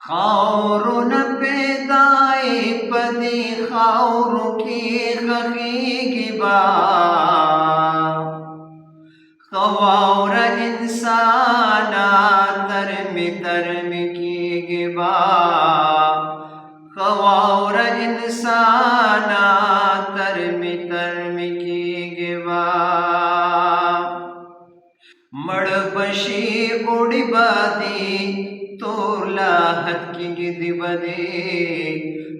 خاور نه پیدای پدی خاور کی خخیگی با خواور انسانا ترم کیگی با خواور انسانا ترم کیگی با मड़ बशी उड़ी बादी तोर लाहत की गिदी बदी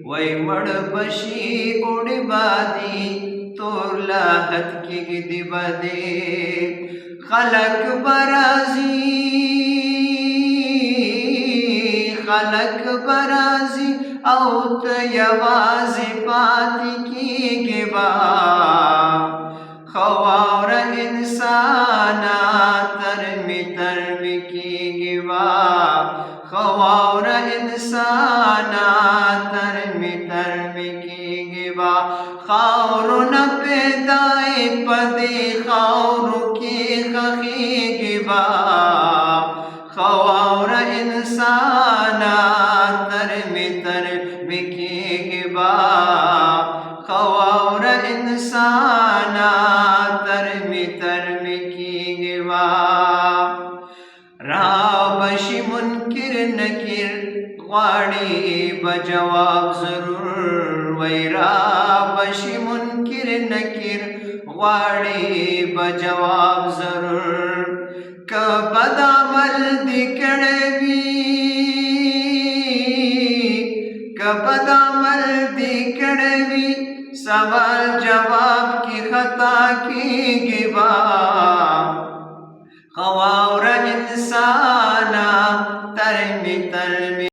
वही मड़ बशी उड़ी बादी तोर लाहत की गिदी बदी खलक बराजी औत यवाजी पाती की गिबा खवार इंसाना तरम की गिवा खवार इंसाना तरम की गिवा खावर न पैदाए पदे खावर की खखी गिवा खवार इंसाना तरम की गिवा खवार इंसाना तरम की गिवा राबशी मुनकिर नकिर ग़वाड़ी बजवाब ज़रूर वही राबशी मुनकिर नकिर ग़वाड़ी बजवाब ज़रूर कबदामल दिकड़वी सवाल जवाब की खता की गिवा खवार इंसाना तरम